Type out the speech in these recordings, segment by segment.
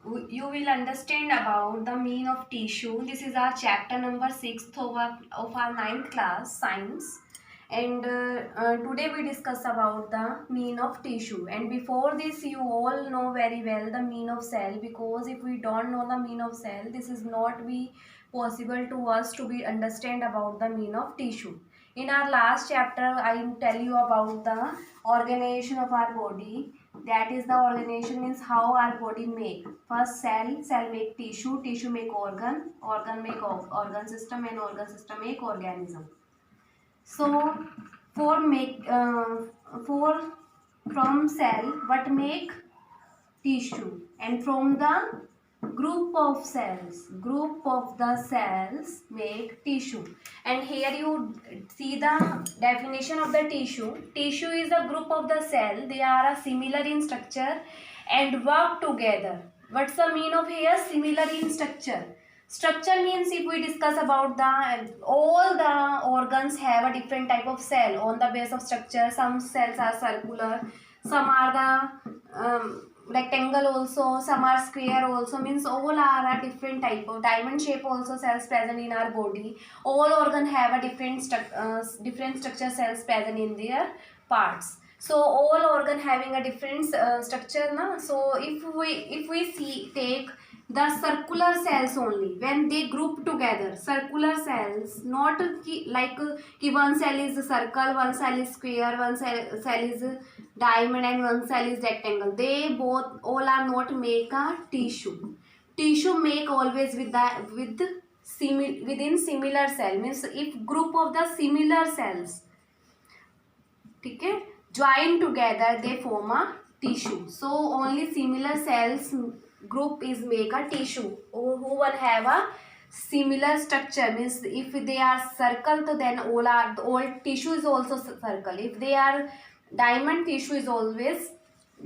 you will understand about the mean of tissue. This is our chapter number 6 of our ninth class science, and today we discuss about the mean of tissue. And before this, you all know very well the mean of cell, because if we don't know the mean of cell, this is not be possible to us to be understand about the mean of tissue. In our last chapter, I tell you about the organization of our body. That is, the organization means how our body make. First, cell make tissue make organ make organ system, and organ system make organism. So for make for from cell what make tissue, and from the group of the cells make tissue. And here you see the definition of the tissue is a group of the cell. They are similar in structure and work together. What's the mean of here? Similar in structure means, if we discuss about the all the organs have a different type of cell on the base of structure. Some cells are circular, some are the rectangle also, some are square also, means all are a different type of diamond shape also cells present in our body. All organ have a different structure cells present in their parts. So all organ having a different structure na. So if we see take the circular cells only, when they group together, circular cells, not like one cell is a circle, one cell is square, one cell is diamond, and one cell is rectangle. They both all are not make a tissue. Tissue make always within similar cell, means if group of the similar cells, ठीक है, join together they form a tissue. So only similar cells group is make a tissue who will have a similar structure. Means if they are circle, so then all tissue is also circle. If they are diamond, tissue is always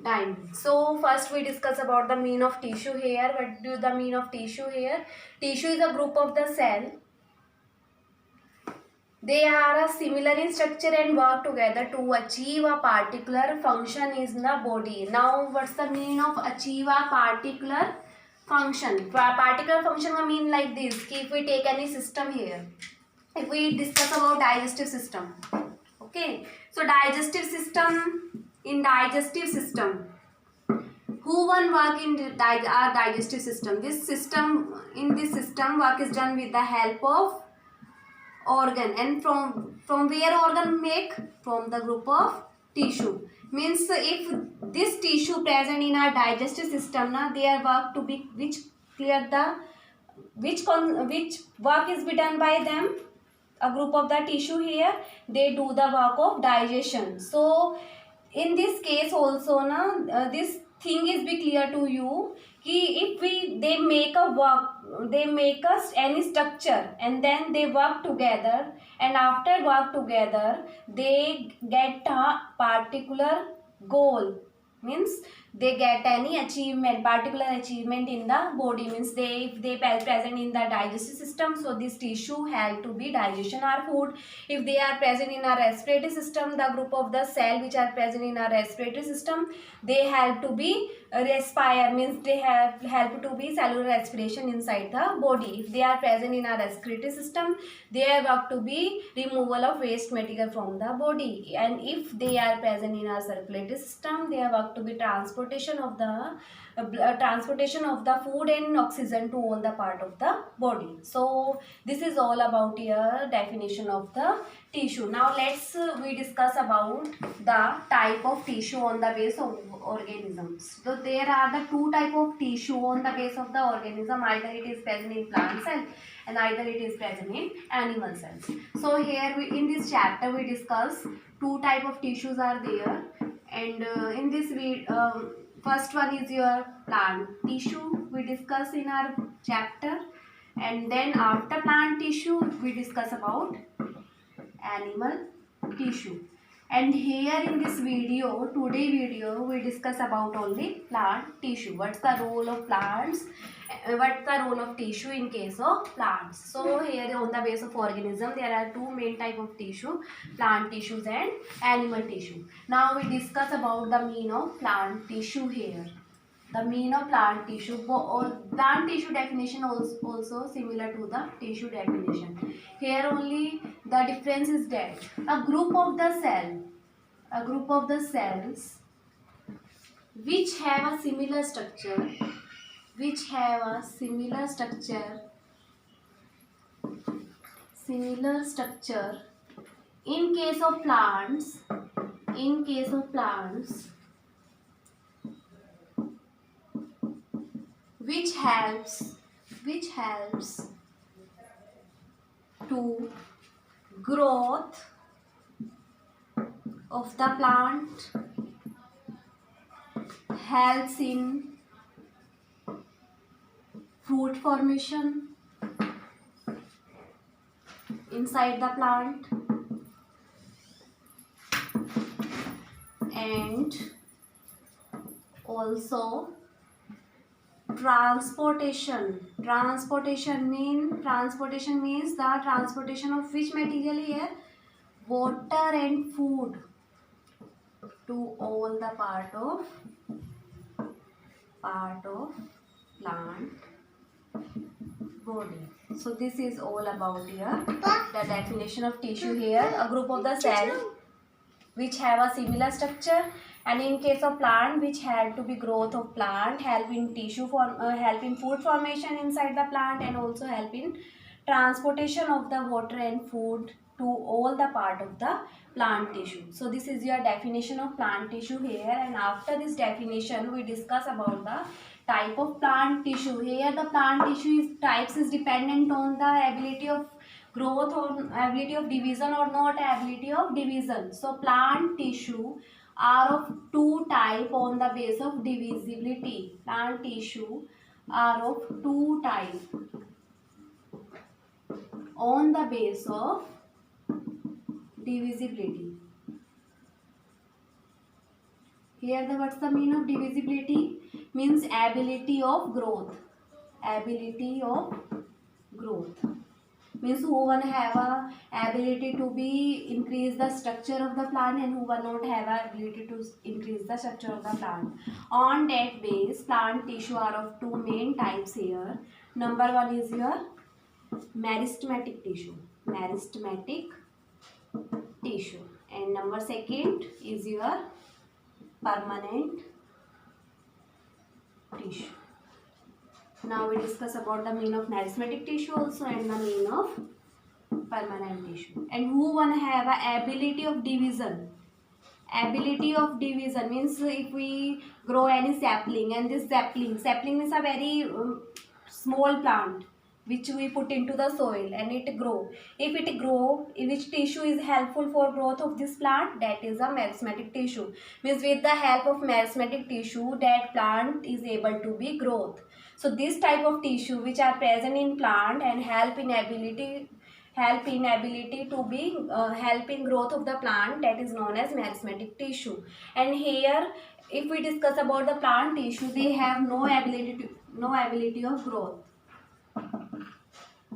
diamond. So first we discuss about the mean of tissue here. What do the mean of tissue here? Tissue is a group of the cell. They are similar in structure and work together to achieve a particular function in the body. Now, what's the meaning of achieve a particular function? Particular function का mean like this. कि if we take any system here, if we discuss about digestive system, okay? So digestive system, in digestive system, who one work in our digestive system? This system, in this system, work is done with the help of organ. And from where organ make? From the group of tissue. Means if this tissue present in our digestive system na, their work to be which work is be done by them, a group of the tissue here, they do the work of digestion. So in this case also na, this thing is be clear to you कि if they make a work, they make us any structure, and then they work together, and after work together they get a particular goal. Means they get any achievement, particular achievement in the body. Means if they present in the digestive system, so this tissue have to be digestion or food. If they are present in our respiratory system, the group of the cell which are present in our respiratory system, they have to be respire, means they have help to be cellular respiration inside the body. If they are present in our respiratory system, they have work to be removal of waste material from the body. And if they are present in our circulatory system, they have work to be transportation of the food and oxygen to all the part of the body. So this is all about your definition of the tissue. Now let's we discuss about the type of tissue on the base of organisms. So there are the two type of tissue on the base of the organism. Either it is present in plant cell and either it is present in animal cells. So here in this chapter we discuss two type of tissues are there, and in this we first one is your plant tissue we discuss in our chapter, and then after plant tissue we discuss about animal tissue. And here in this video, today video, we discuss about only plant tissue. What's the role of plants? What's the role of tissue in case of plants? So here on the base of organism, there are two main type of tissue, plant tissues and animal tissue. Now we discuss about the mean of plant tissue here. The mean of plant tissue, or plant tissue definition also similar to the tissue definition. Here only the difference is that a group of the cells which have a similar structure, in case of plants, which helps to growth of the plant, helps in fruit formation inside the plant, and also transportation means the transportation of which material here? Water and food to all the part of plant body. So this is all about here the definition of tissue. Here a group of the cells which have a similar structure, and in case of plant which help to be growth of plant, help in help in food formation inside the plant, and also help in transportation of the water and food to all the part of the plant tissue. So this is your definition of plant tissue here, and after this definition we discuss about the type of plant tissue. Here the plant tissue types is dependent on the ability of growth or ability of division or not ability of division. So plant tissue are of two type on the base of divisibility. Plant tissue are of two type on the base of divisibility. Here what's the meaning of divisibility? Means ability of growth. Means who one have a ability to be increase the structure of the plant, and who one not have a ability to increase the structure of the plant. On that base, plant tissue are of two main types here. Number one is your meristematic tissue, and number second is your permanent tissue. Now we discuss about the mean of meristematic tissue also and the mean of permanent tissue. And who one have a ability of division. Ability of division means if we grow any sapling, and this sapling is a very small plant which we put into the soil and it grow. If it grow, which tissue is helpful for growth of this plant? That is a meristematic tissue. Means with the help of meristematic tissue, that plant is able to be growth. So this type of tissue which are present in plant and help in ability to be help in growth of the plant, that is known as meristematic tissue. And here if we discuss about the plant tissue, they have no ability of growth.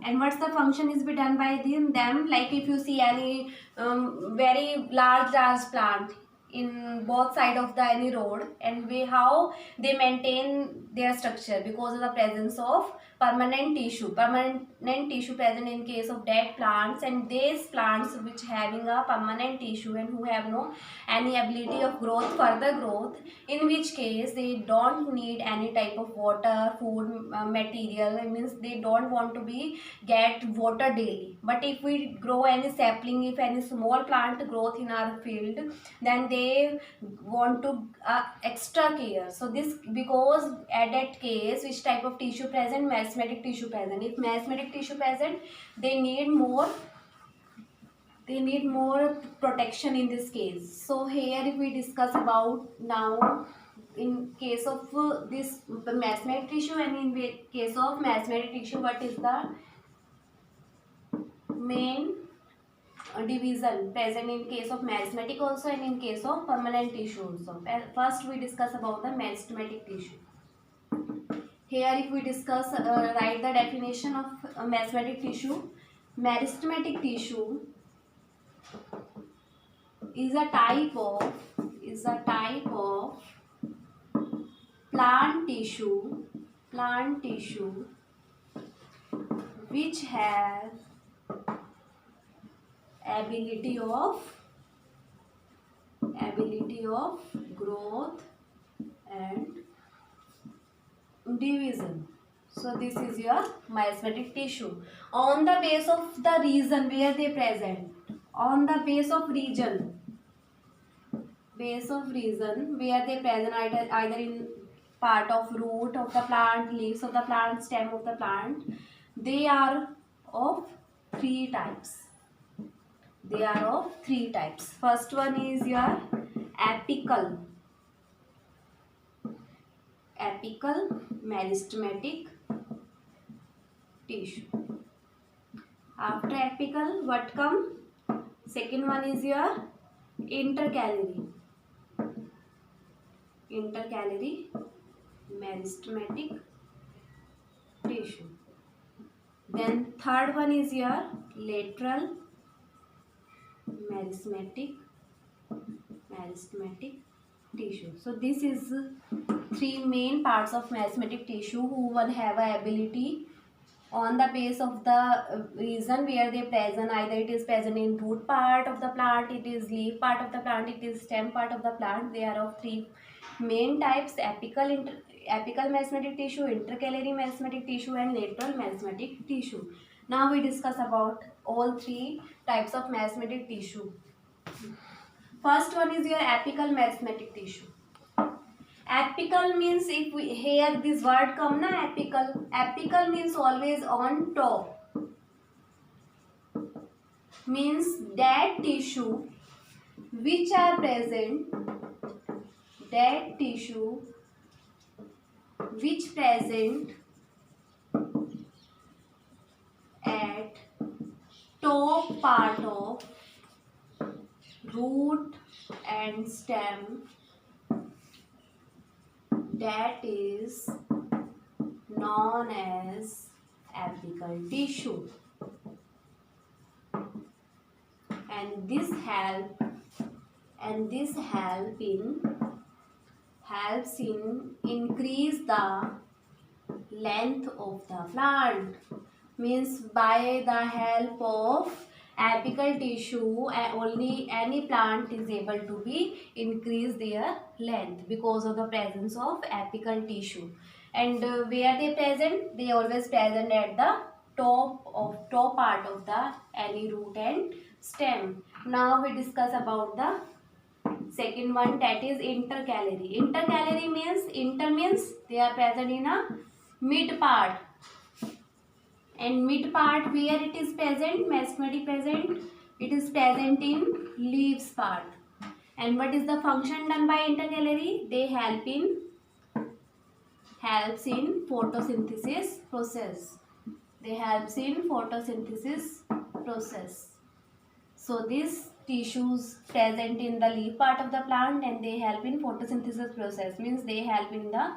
And what's the function is be done by them? Like if you see any very large plant in both side of the any road, and how they maintain their structure? Because of the presence of permanent tissue present in case of dead plants, and these plants which having a permanent tissue and who have no any ability of further growth, in which case they don't need any type of water, food, material. It means they don't want to be get water daily. But if we grow any sapling, if any small plant growth in our field, then they want to extra care. So this, because at that case which type of tissue present? Meristematic tissue present. If meristematic tissue present, they need more protection in this case. So here if we discuss about now in case of this meristematic tissue, and in case of meristematic tissue, what is the main division present in case of meristematic also and in case of permanent tissue also? First we discuss about the meristematic tissue. Here if we discuss write the definition of meristematic tissue. Meristematic tissue is a type of plant tissue which have ability of growth and division. So this is your miasmatic tissue. On the base of the region where they present, on the base of region where they present, either in part of root of the plant, leaves of the plant, stem of the plant, they are of three types. First one is your apical meristematic tissue. After apical, what come? Second one is your intercalary meristematic tissue. Then third one is your lateral meristematic tissue. So this is three main parts of meristematic tissue who will have a ability on the base of the region where they present, either it is present in root part of the plant, it is leaf part of the plant, it is stem part of the plant. They are of three main types: apical meristematic tissue, intercalary meristematic tissue, and lateral meristematic tissue. Now we discuss about all three types of meristematic tissue. First one is your apical meristematic tissue. Apical means, if we hear this word come na, apical means always on top, means that tissue which are present at top part of root and stem, that is known as apical tissue. And this helps in increase the length of the plant. Means by the help of apical tissue, only any plant is able to be increase their length because of the presence of apical tissue. And where they present? They always present at the top part of the any root and stem. Now we discuss about the second one, that is intercalary. Intercalary means they are present in a mid part. And mid part where it is present, meristematic present, it is present in leaves part. And what is the function done by intercalary? They helps in photosynthesis process. So these tissues present in the leaf part of the plant, and they help in photosynthesis process, means they help in the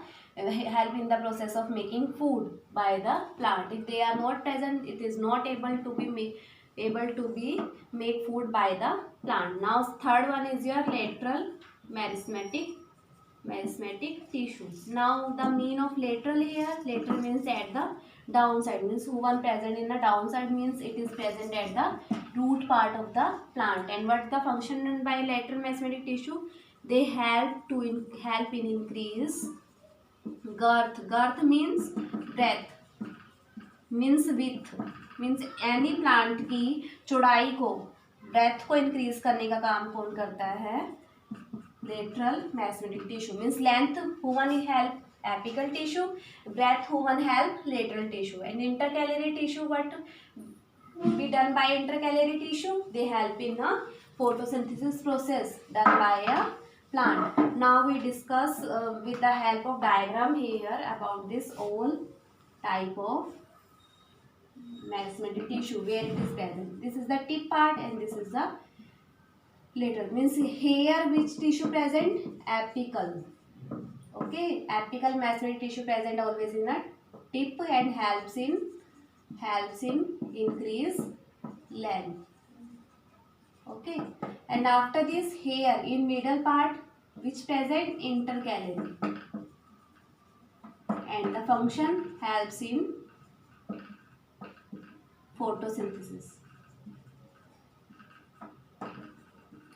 process of making food by the plant. If they are not present, it is not able to be make food by the plant. Now third one is your lateral meristematic tissue. Now the mean of lateral here, lateral means at the downside, means one present in the downside, means it is present at the root part of the plant. And what the function done by lateral meristematic tissue? They help in increase girth. Girth means breadth, means width, means any plant की चौड़ाई को, breadth को increase करने का काम कौन करता है? Lateral meristematic tissue. Means length who one help apical tissue, breadth who one help lateral tissue. And intercalary tissue, what be done by intercalary tissue? They help in a photosynthesis process done by a plant. Now we discuss with the help of diagram here about this all type of meristematic tissue where it is present. This is the tip part and this is the lateral. Means here which tissue present? Apical. Okay, apical meristematic tissue present always in the tip and helps in increase length. Okay, and after this here in middle part which present? Intercalary. and the function helps in photosynthesis.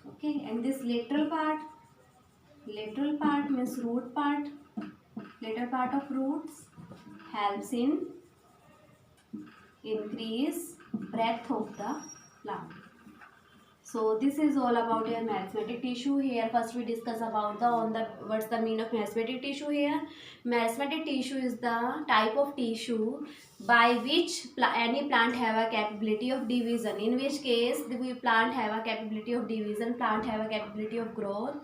Okay, and this lateral part means root part. Lateral part of roots helps in increase breadth of the plant. So this is all about your meristematic tissue. Here first we discuss about what's the meaning of meristematic tissue here. Meristematic tissue is the type of tissue by which any plant have a capability of division. In which case the plant have a capability of division, plant have a capability of growth.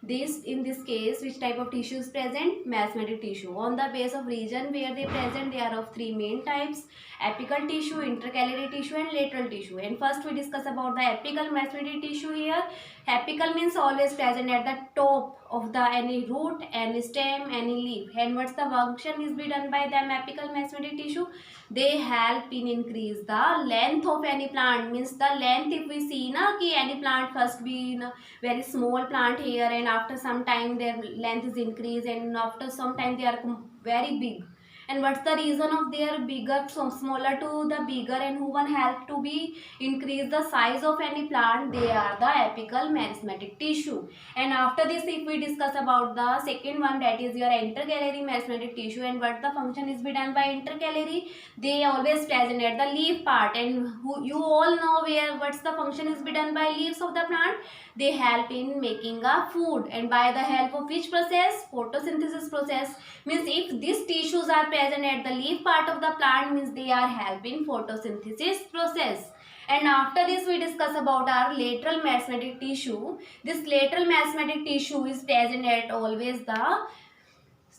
In this case, which type of tissue is present? Meristematic tissue. On the base of region where they present, they are of three main types: apical tissue, intercalary tissue and lateral tissue. And first we discuss about the apical meristematic tissue here. Apical means always present at the top of the any root, any stem, any leaf. And what's the function is be done by them apical meristematic tissue? They help in increase the length of any plant. Means the length, if we see na ki any plant first be in a very small plant here, and after some time their length is increased, and after some time they are very big. And what's the reason of their bigger from smaller to the bigger, and who one help to be increase the size of any plant? They are the apical meristematic tissue. And after this, if we discuss about the second one, that is your intercalary meristematic tissue. And what the function is be done by intercalary? They always present at the leaf part, and you all know where what's the function is be done by leaves of the plant. They help in making a food, and by the help of which process? Photosynthesis process. Means if these tissues are present at the leaf part of the plant, means they are helping photosynthesis process. And after this we discuss about our lateral meristematic tissue. This lateral meristematic tissue is present at always the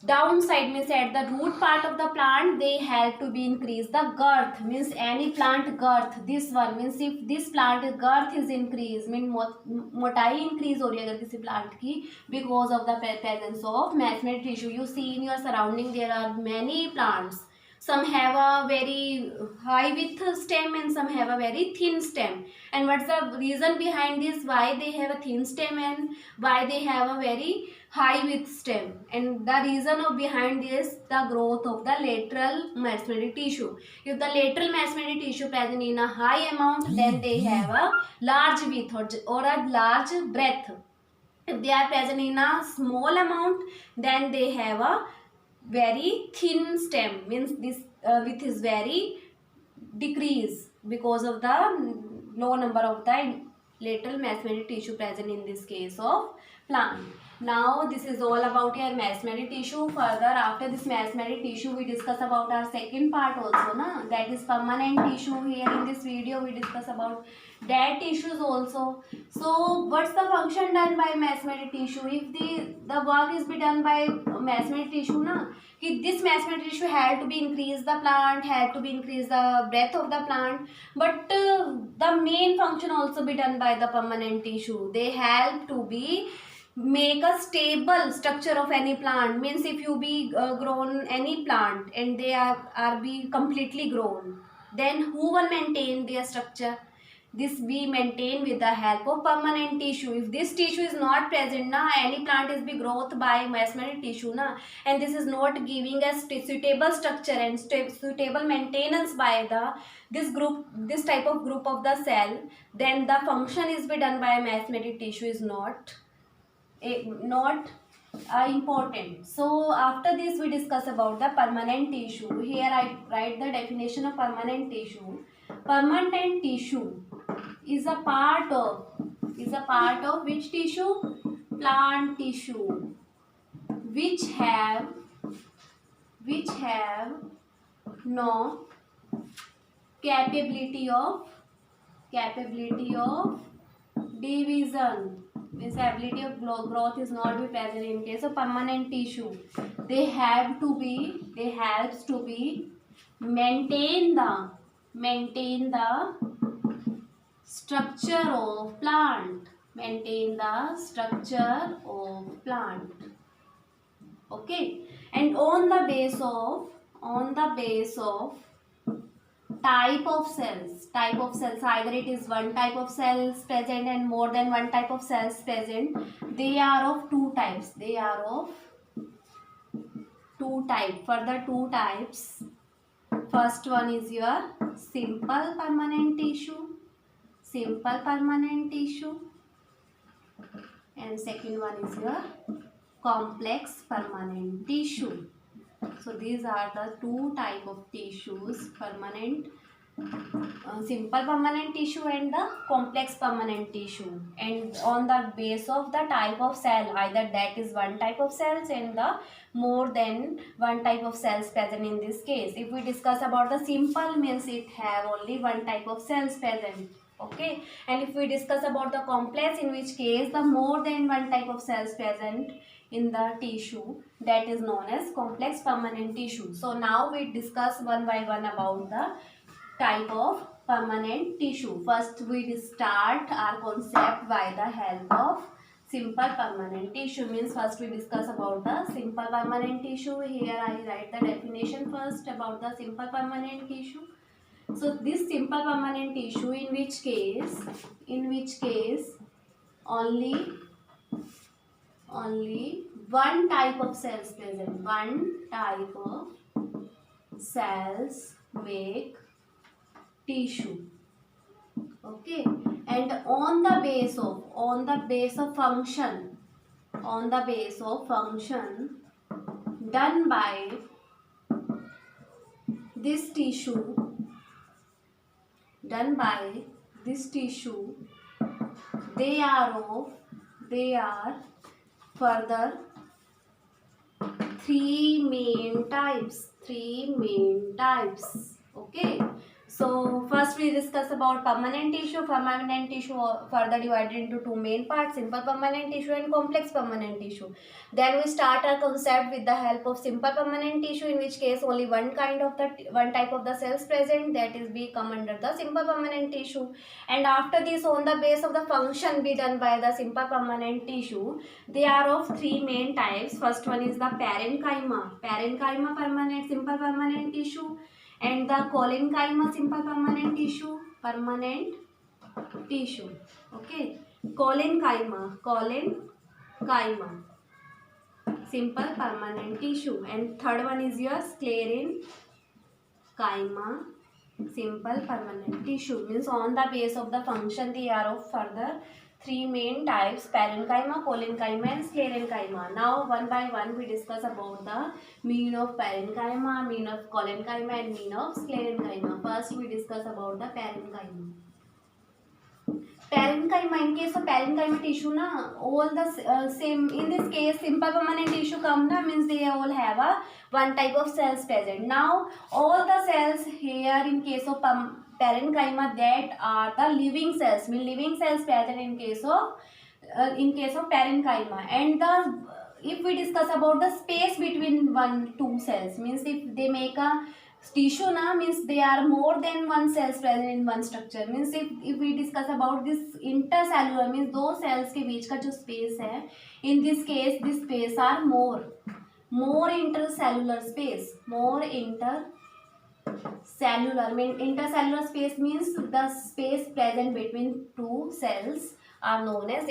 downside, means at the root part of the plant. They help to be increase the girth, means any plant girth. This one means if this plant girth is increased, mean मोटाई increase हो रही है अगर किसी plant की, because of the presence of meristematic tissue. You see in your surrounding there are many plants. Some have a very high width stem and some have a very thin stem. And what's the reason behind this? Why they have a thin stem and why they have a very high width stem? And the reason of behind this, the growth of the lateral meristematic tissue. If the lateral meristematic tissue present in a high amount, then they have a large width or a large breadth. If they are present in a small amount, then they have a very thin stem, means this width is very decrease because of the low number of the lateral meristematic tissue present in this case of plant. Now this is all about your meristematic tissue. Further, after this meristematic tissue, we discuss about our second part also, na? That is permanent tissue. Here in this video we discuss about dead tissues also. So what's the function done by meristematic tissue? If the work is be done by meristematic tissue, na, if this meristematic tissue had to be increase the plant, had to be increase the breadth of the plant, but the main function also be done by the permanent tissue. They help to be make a stable structure of any plant. Means if you be grown any plant and they are be completely grown, then who will maintain their structure? This we maintain with the help of permanent tissue. If this tissue is not present, na, any plant is be growth by meristematic tissue, na, and this is not giving us suitable structure and suitable maintenance by this type of group of the cell, then the function is be done by meristematic tissue is not important. So after this we discuss about the permanent tissue. Here I write the definition of permanent tissue. Permanent tissue is a part of which tissue? Plant tissue, which have no capability of division. This ability of growth is not be present in case of permanent tissue. They helps to be maintain the structure of plant. Okay, and on the base of type of cells, either it is one type of cells present and more than one type of cells present. They are of two types. two type. Further two types. First one is your simple permanent tissue. Simple permanent tissue. And second one is your complex permanent tissue. So these are the two type of tissues, permanent, simple permanent tissue and the complex permanent tissue. And on the base of the type of cell, either that is one type of cells and the more than one type of cells present in this case. If we discuss about the simple, means it have only one type of cells present. Okay, and if we discuss about the complex, in which case the more than one type of cells present in the tissue, that is known as complex permanent tissue. So now we discuss one by one about the type of permanent tissue. First we start our concept by the help of simple permanent tissue. Means first we discuss about the simple permanent tissue. Here I write the definition first about the simple permanent tissue. So this simple permanent tissue, in which case only one type of cells present. One type of cells make tissue. Okay, and on the base of function done by this tissue, they are further three main types. Okay, so first we discuss about permanent tissue. Permanent tissue further divided into two main parts, simple permanent tissue and complex permanent tissue. Then we start our concept with the help of simple permanent tissue, in which case only one type of the cells present, that is be come under the simple permanent tissue. And after this, on the base of the function be done by the simple permanent tissue, they are of three main types. First one is the parenchyma permanent simple permanent tissue, and the collenchyma simple permanent tissue. Okay, collenchyma simple permanent tissue. And third one is your sclerenchyma simple permanent tissue. Means on the base of the function they are of further three main types: parenchyma, collenchyma and sclerenchyma. Now one by one we discuss about the meaning of parenchyma, meaning of collenchyma and meaning of sclerenchyma. First we discuss about the parenchyma. Parenchyma, in case of parenchyma tissue na, all the same, in this case simple permanent tissue come na, means they all have a one type of cells present. Now all the cells here in case of parenchyma, that are the living cells, mean living cells present in case of parenchyma. And the if we discuss about the space between two cells, means if they make a tissue na, means they are more than one cells present in one structure. Means if we discuss about this intercellular, means दो cells के बीच का जो space है, in this case this space are more intercellular space. Intercellular space means the space present between two cells are known as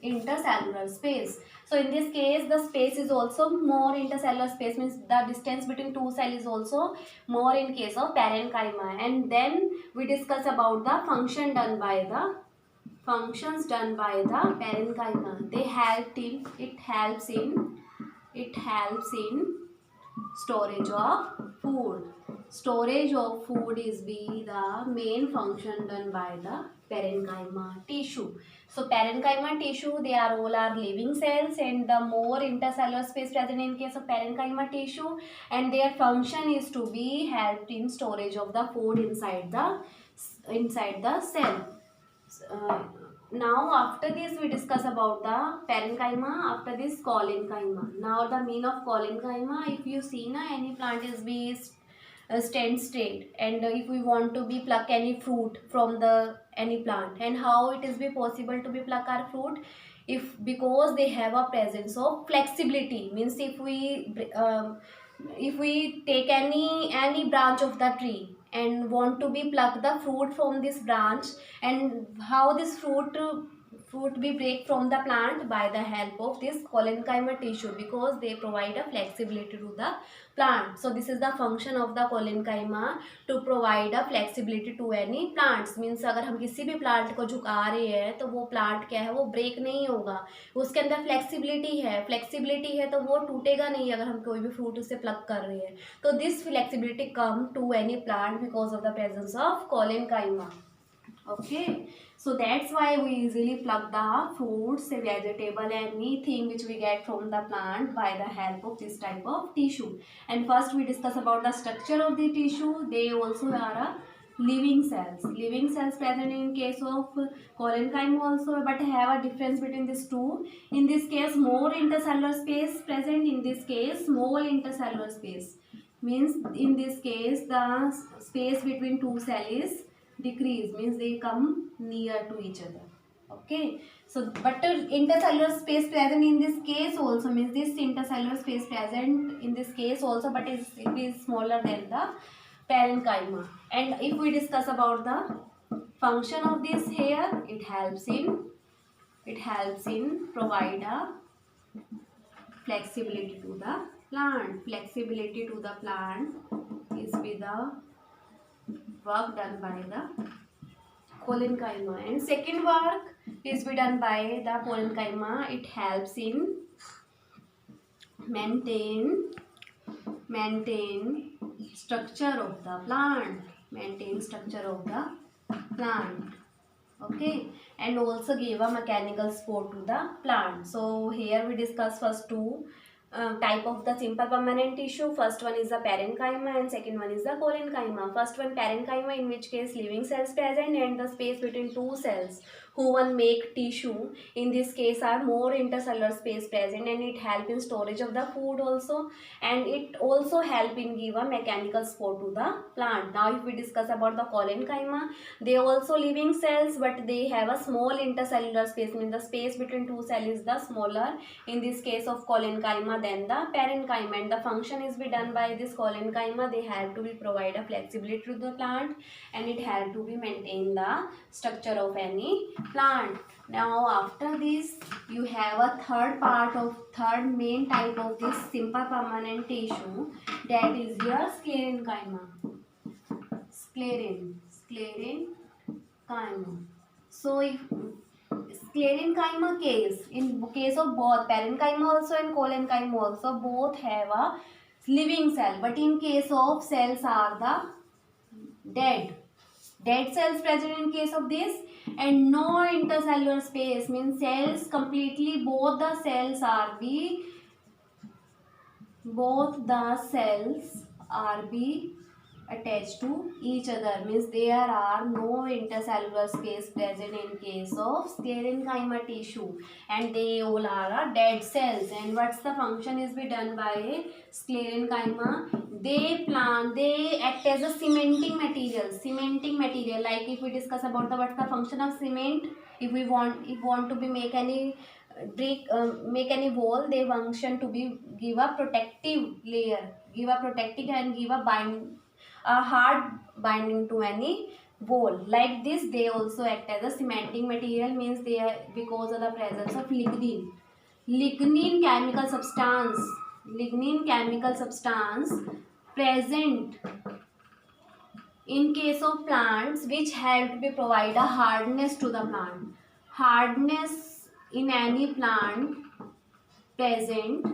intercellular space. So in this case the space is also more intercellular space, means the distance between two cells is also more in case of parenchyma. And then we discuss about the functions done by the parenchyma. It helps in storage of food. Storage of food is the main function done by the parenchyma tissue. So parenchyma tissue, they are all living cells, and the more intercellular space present in case of parenchyma tissue, and their function is to be helped in storage of the food inside the cell. Now after this we discuss about the parenchyma. After this, collenchyma. Now the meaning of collenchyma, if you see na, any plant is be stand straight, and if we want to be pluck any fruit from the any plant, and how it is be possible to be pluck our fruit, because they have a presence of flexibility. Means if we take any branch of the tree and want to be pluck the fruit from this branch, and how this fruit fruit we break from the plant by the help of this collenchyma tissue because they provide a flexibility to the plant. So this is the function of the collenchyma to provide a flexibility to any plants. Means अगर हम किसी भी plant को झुका रहे हैं तो वो plant क्या है, वो break नहीं होगा, उसके अंदर flexibility है तो वो टूटेगा नहीं अगर हम कोई भी fruit उससे pluck कर रहे हैं. तो this flexibility come to any plant because of the presence of collenchyma. Okay, so that's why we easily pluck the fruits, vegetable, anything which we get from the plant by the help of this type of tissue. And first we discuss about the structure of the tissue. They also are a living cells present in case of collenchyma also, but have a difference between these two. In this case more intercellular space present, in this case small intercellular space, means in this case the space between two cells is decrease, means they come near to each other. Okay, so but intercellular space present in this case also, means this intercellular space present in this case also, but it is smaller than the parenchyma. And if we discuss about the function of this hair, it helps in provide a flexibility to the plant. Flexibility to the plant is with the work done by the collenchyma. And second work is be done by the collenchyma. It helps in maintain structure of the plant. Okay, and also give a mechanical support to the plant. So here we discuss first two type of the simple permanent tissue. First one is the parenchyma and second one is the collenchyma. First one parenchyma, in which case living cells present and the space between two cells who one make tissue. In this case are more intercellular space present, and it help in storage of the food also, and it also help in give a mechanical support to the plant. Now if we discuss about the collenchyma, they also living cells but they have a small intercellular space, means the space between two cells is the smaller in this case of collenchyma than the parenchyma, and the function is be done by this collenchyma. They have to be provide a flexibility to the plant, and it have to be maintain the structure of any plant. Now after this you have a third main type of this simple permanent tissue, that is your sclerenchyma. So if sclerenchyma case, in case of both parenchyma also and collenchyma also, both have a living cell, but in case of cells are the dead cells present in case of this, and no intercellular space, means cells completely both the cells are attached to each other, means there are no intercellular space present in case of sclerenchyma tissue, and they all are dead cells. And what's the function is be done by sclerenchyma? They act as a cementing material. Like if we discuss about what's the function of cement, if we want to be make any make any wall, they function to be give a protective layer, and give a hard binding to any wall. Like this they also act as a cementing material, means they are because of the presence of lignin chemical substance present in case of plants, which help to provide a hardness to the plant. Hardness in any plant present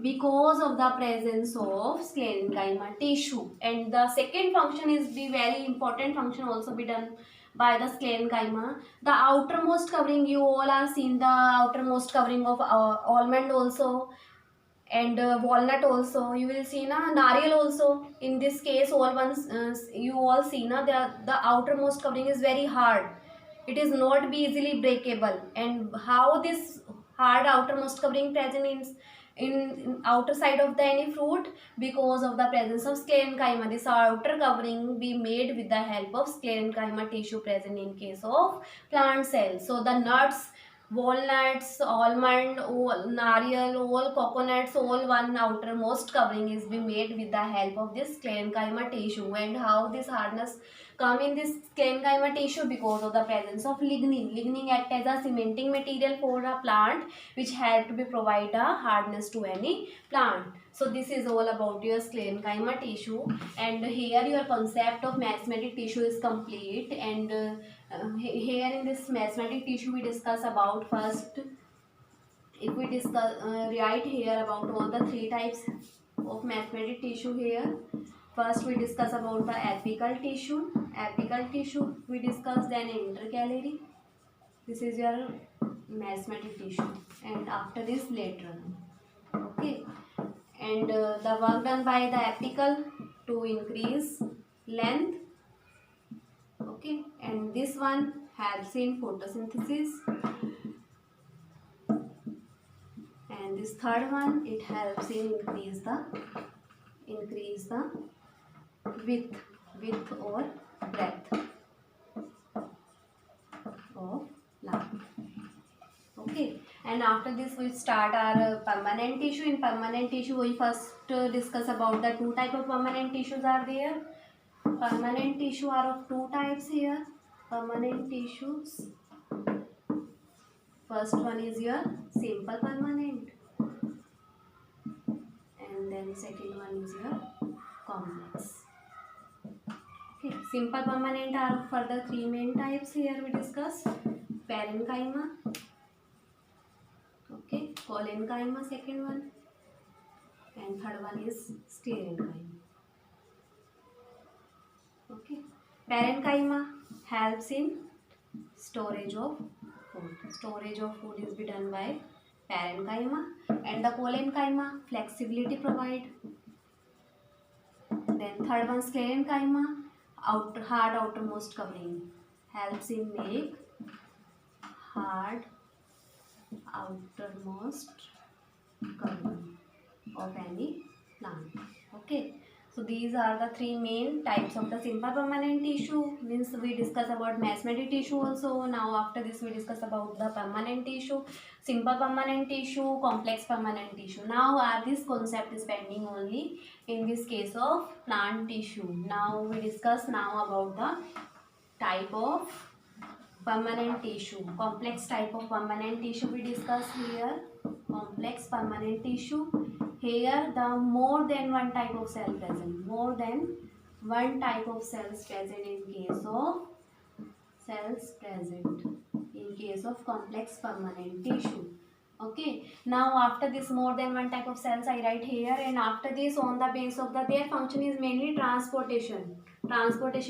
because of the presence of sclerenchyma tissue. And the second function is the very important function also be done by the sclerenchyma. The outermost covering, you all are seen the outermost covering of almond also, and walnut also, you will see na, nariyal also. In this case all ones you all see na, the outermost covering is very hard, it is not be easily breakable. And how this hard outermost covering present in outer side of the any fruit? Because of the presence of sclerenchyma. This outer covering be made with the help of sclerenchyma tissue present in case of plant cells. So the nuts, walnuts, almond, all nariyal, all coconuts, all one outermost covering is be made with the help of this parenchyma tissue. And how this hardness come in this parenchyma tissue? Because of the presence of lignin. Lignin act as a cementing material for a plant, which help to be provide a hardness to any plant. So this is all about your parenchyma tissue, and here your concept of mesmetic tissue is complete. And here in this mesmetic tissue we discuss about first, if we discuss write here about all the three types of mesmetic tissue here. First we discuss about the apical tissue. Apical tissue we discuss, then intercalary. This is your mesmetic tissue, and after this lateral. Okay, and the work done by the apical to increase length. Okay, and this one helps in photosynthesis, and this third one, it helps in increase the width or breadth of plant. Okay, and after this we start our permanent tissue. In permanent tissue we first discuss about the two type of permanent tissues are there. Permanent tissue are of two types here. Permanent tissues, first one is your simple permanent, and then second one is your complex. Okay, simple permanent are further three main types here we discuss. Parenchyma, okay, collenchyma second one, and third one is sclerenchyma. Okay, parenchyma helps in storage of food. Storage of food is be done by parenchyma, and the collenchyma flexibility provide. Then third one sclerenchyma, hard outermost covering, helps in make hard outermost covering of any plant. Okay, so these are the three main types of the simple permanent tissue. Means we discuss about mesmetic tissue also. Now after this we discuss about the permanent tissue, simple permanent tissue, complex permanent tissue. Now this concept is pending only in this case of plant tissue. Now we discuss now about the type of permanent tissue. Complex type of permanent tissue we discuss here. Complex permanent tissue, here the more than one type of cell present, more than one type of cells present in case of complex permanent tissue. Okay, now after this more than one type of cells I write here, and after this on the base of their function is mainly transportation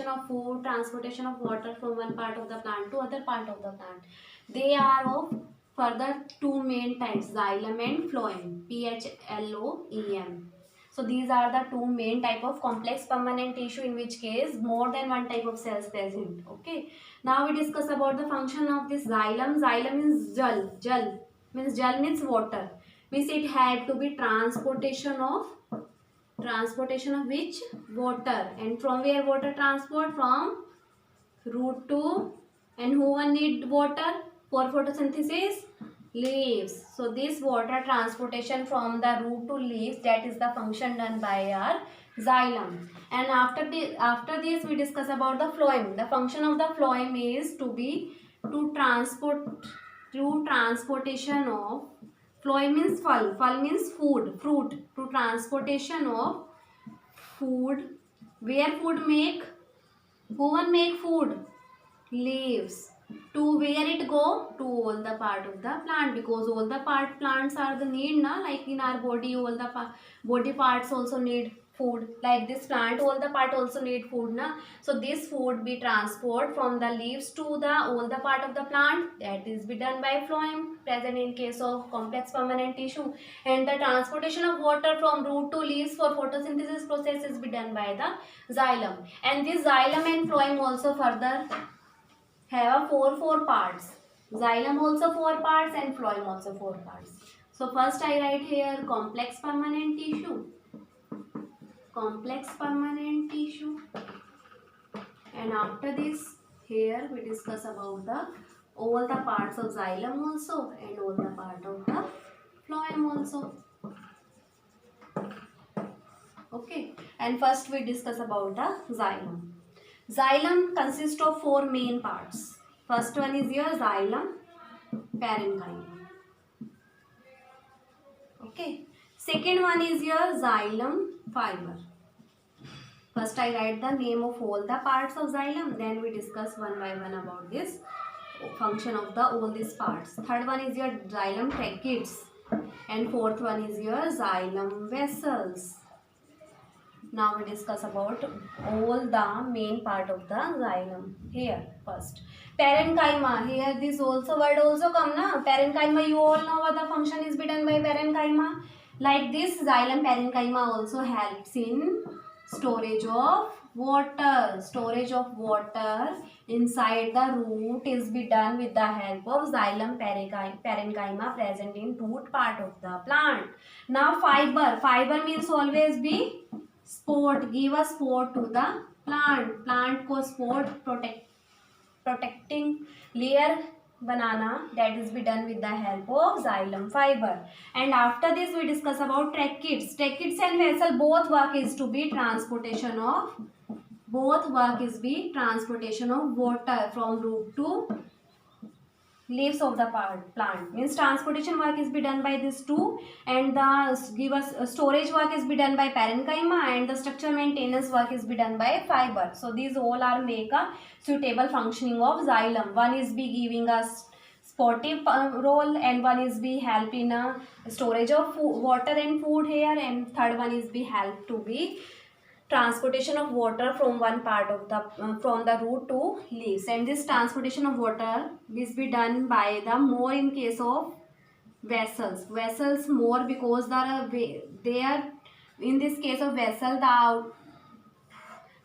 of food, transportation of water from one part of the plant to other part of the plant. They are of further two main types, xylem and phloem, phloem. So these are the two main type of complex permanent tissue, in which case more than one type of cells present. Okay, now we discuss about the function of this xylem. Xylem means jal means water, means it had to be transportation of which? Water. And from where water transport? From root to, and who one need water for photosynthesis? Leaves. So this water transportation from the root to leaves, that is the function done by our xylem. And after this we discuss about the phloem. The function of the phloem is to transportation of, phloem means phal means food, fruit, to transportation of food. Where food make? Who one make food? Leaves. To where it go? To all the part of the plant, because all the plants are the need na, like in our body all the body parts also need food. Like this plant all the part also need food na. So this food be transport from the leaves to the all the part of the plant, that is be done by phloem, present in case of complex permanent tissue. And the transportation of water from root to leaves for photosynthesis process is be done by the xylem. And this xylem and phloem also further have a four parts. Xylem also 4 parts and phloem also 4 parts. So first I write here complex permanent tissue. Complex permanent tissue. And after this here we discuss about the all the parts of xylem also and all the part of the phloem also. Okay, and first we discuss about the xylem. Xylem consists of four main parts. First one is your xylem parenchyma. Okay. Second one is your xylem fiber. First I write the name of all the parts of xylem, then we discuss one by one about this function of the all these parts. Third one is your xylem tracheids and fourth one is your xylem vessels. Now we discuss about all the main part of the xylem. Here first parenchyma. Here this also word also come na. Parenchyma, you all know what the function is be done by parenchyma. Like this xylem parenchyma also helps in storage of water. Storage of water inside the root is be done with the help of xylem parenchyma present in root part of the plant. Now fiber. Fiber means always be support, give a support to the plant को support protecting layer banana, that is be done with the help of xylem fiber. And after this we discuss about tracheids. Tracheids and vessel both work is be transportation of water from root to leaves of the plant. Means transportation work is be done by these two, and the give us storage work is be done by parenchyma, and the structure maintenance work is be done by fiber. So these all are make a suitable functioning of xylem. One is be giving us sportive role, and one is be help in a storage of water and food here, and third one is be help to be transportation of water from one part of the from the root to leaves. And this transportation of water is be done by the more in case of vessels more, because they are in this case of vessel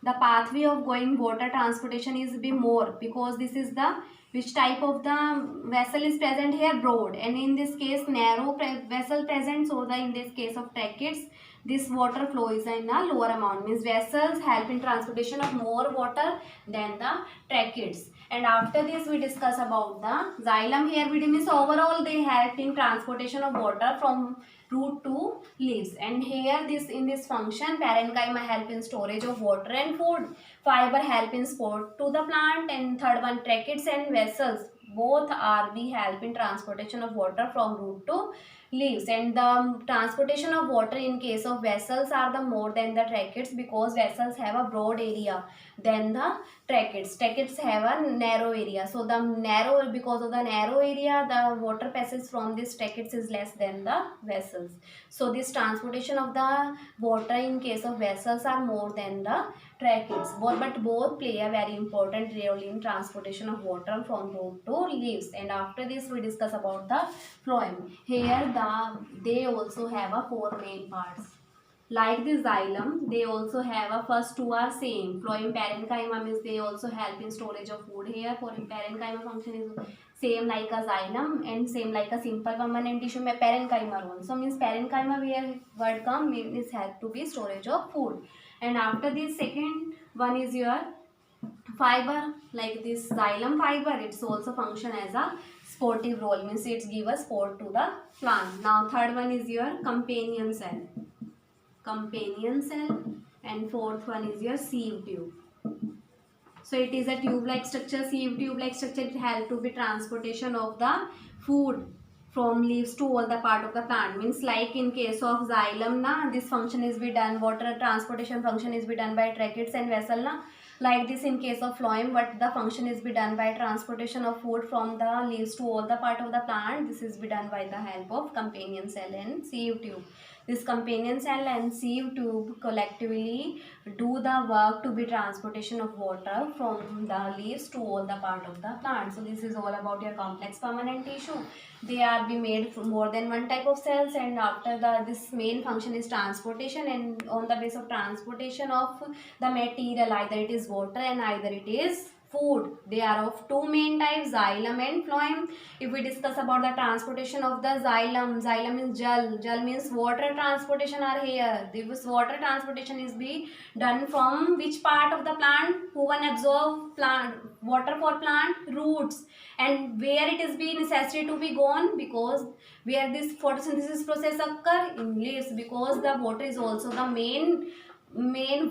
the pathway of going water transportation is be more, because this is the which type of the vessel is present here, broad, and in this case narrow vessel present. So the in this case of tracheids this water flow is in a lower amount, means vessels help in transportation of more water than the tracheids. And after this we discuss about the xylem. Here we means overall they help in transportation of water from root to leaves, and here this in this function parenchyma help in storage of water and food, fiber help in support to the plant, and third one tracheids and vessels both are be help in transportation of water from root to leaves. And the transportation of water in case of vessels are the more than the tracheids, because vessels have a broad area than the tracheids. Tracheids have a narrow area, so the narrow, because of the narrow area the water passes from this tracheids is less than the vessels. So this transportation of the water in case of vessels are more than the tracheids, but both play a very important role in transportation of water from root to leaves. And after this we discuss about the phloem. Here they also have a four main parts. Like the xylem, they also have a first two are same. Phloem parenchyma means they also help in storage of food. Here for parenchyma function is same like a xylem and same like a simple permanent tissue में parenchyma role. So means parenchyma where word come means help to be storage of food. And after this second one is your fiber, like this xylem fiber, it's also function as a supportive role, means it's give a support to the plant. Now third one is your companion cell, and fourth one is your sieve tube. So it is a tube like structure, sieve tube like structure. It help to be transportation of the food from leaves to all the part of the plant. Means like in case of xylem na, this function is be done, water transportation function is be done by tracheids and vessel na. Like this in case of phloem, but the function is be done by transportation of food from the leaves to all the part of the plant. This is be done by the help of companion cell and sieve tube. This companion cell and sieve tube collectively do the work to be transportation of water from the leaves to all the part of the plant. So this is all about your complex permanent tissue. They are be made from more than one type of cells, and after this main function is transportation, and on the base of transportation of the material, either it is water and either it is food. They are of two main types, xylem and phloem. If we discuss about the transportation of the xylem, xylem means jal, jal means water transportation are here. This water transportation is be done from which part of the plant? Who one absorb plant water for plant? Roots. And where it is be necessary to be gone? Because where this photosynthesis process occur? In leaves, because the water is also the main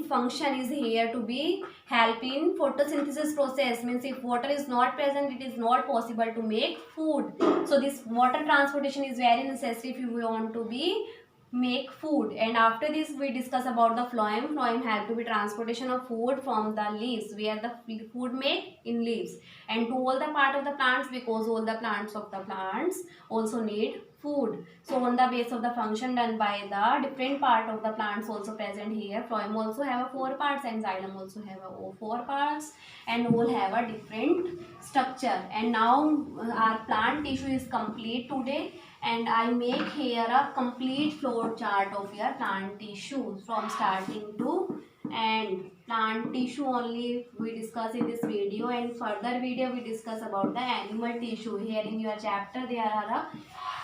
function is here to be help in photosynthesis process. Means if water is not present, it is not possible to make food. So this water transportation is very necessary if you want to be make food. And after this we discuss about the phloem. Phloem have to be transportation of food from the leaves, where the food made in leaves, and to all the part of the plants, because all the plants of the plants also need food. So on the base of the function done by the different part of the plants also present here. Phloem also have a 4 parts and xylem also have a 4 parts, and all have a different structure. And now our plant tissue is complete today, and I make here a complete flow chart of your plant tissue from starting to end. Plant tissue only we discuss in this video, and further video we discuss about the animal tissue. Here in your chapter there are a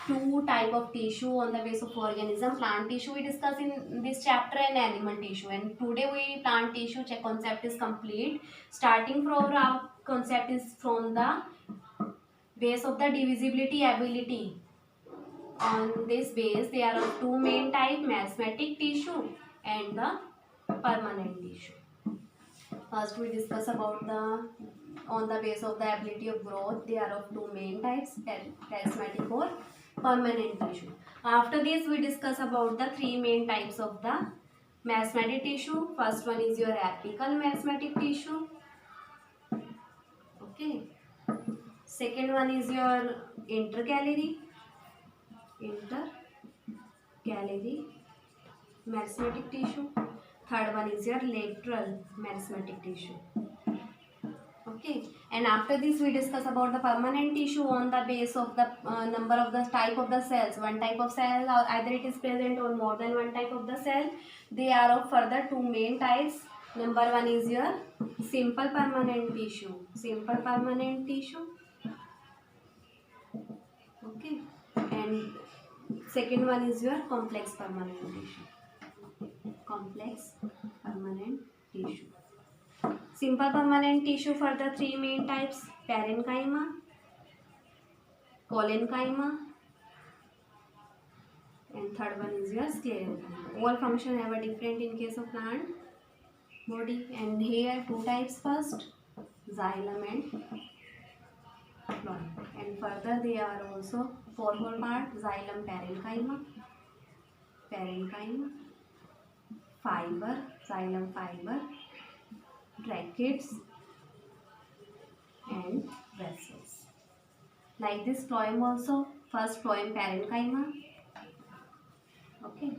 two type of tissue on the base of organism. Plant tissue we discuss in this chapter, and animal tissue. And today we plant tissue check concept is complete. Starting from our concept is from the base of the divisibility ability. On this base there are two main type, mesmatic tissue and the permanent tissue. First we discuss about the on the base of the ability of growth. They are of two main types, charismatic or permanent tissue. After this we discuss about the three main types of the mesmatic tissue. First one is your apical mesmatic tissue. Okay. Second one is your intercalary meristematic tissue. Third one is your lateral meristematic tissue. Okay, and after this we discuss about the permanent tissue on the base of the number of the type of the cells. One type of cell, or either it is present or more than one type of the cell. They are of further two main types. Number one is your simple permanent tissue. Okay, and second one is your complex permanent tissue. Simple permanent tissue for the three main types: parenchyma, collenchyma, and third one is your sclerenchyma. All function have a different in case of plant body. And here two types: first xylem and phloem. And further they are also four part: xylem, parenchyma, fiber, xylem fiber, tracheids and vessels. Like this phloem also, first phloem, parenchyma. Okay,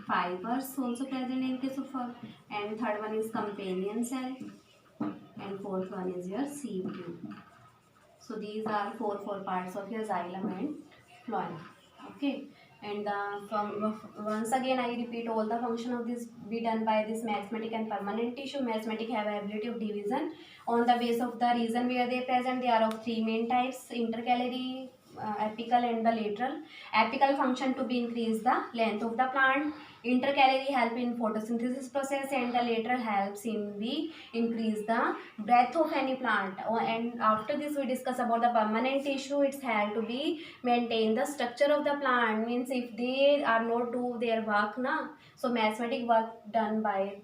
fibers also present in case of and third one is companion cell, and fourth one is your seed tube. So these are four parts of your xylem and phloem. Okay, and once again I repeat, all the function of this be done by this mesmatic and permanent tissue. Mesmatic have ability of division on the base of the region where they present. They are of three main types: intercalary, apical and the lateral. Apical function to be increase the length of the plant. Intercalary help in photosynthesis process, and the lateral helps in the increase the breadth of any plant. And after this we discuss about the permanent tissue. It's help to be maintain the structure of the plant. Means if they are not do their work na, so mesmatic work done by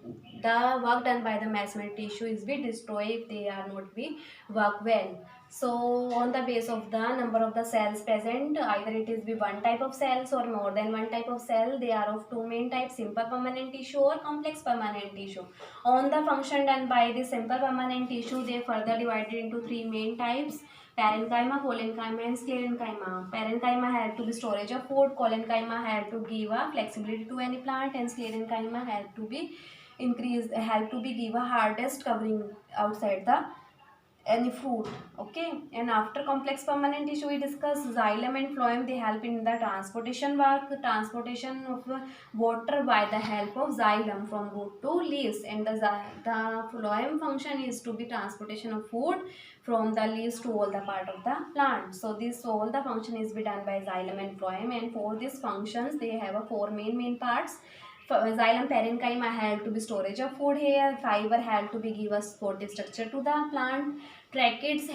the mesmatic tissue is be destroyed if they are not be work well. So on the base of the number of the cells present, either it is be one type of cells or more than one type of cell. They are of two main types: simple permanent tissue or complex permanent tissue. On the function done by the simple permanent tissue, they further divided into three main types: parenchyma, collenchyma and sclerenchyma. Parenchyma have to be storage of food, collenchyma have to give a flexibility to any plant, and sclerenchyma have to be give a hardest covering outside the any fruit. Okay, and after complex permanent tissue we discuss xylem and phloem. They help in the transportation work, transportation of water by the help of xylem from root to leaves, and the phloem function is to be transportation of food from the leaves to all the part of the plant. So this all the function is be done by xylem and phloem, and for these functions they have a four main parts. Xylem parenchyma help to be storage of food here. Fiber help to be give a supportive structure to the plant. Tracheids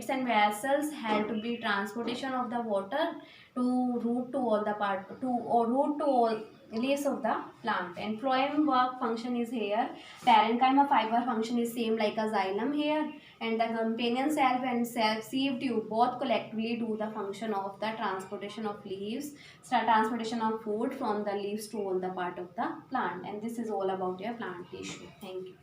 and vessels help to be transportation of the water to root to all the part to or root to all leaves of the plant. And phloem work function is here. Parenchyma fiber function is same like a xylem here, and the companion cell and cell sieve tube both collectively do the function of the transportation of leaves, transportation of food from the leaves to all the part of the plant. And this is all about your plant tissue. Thank you.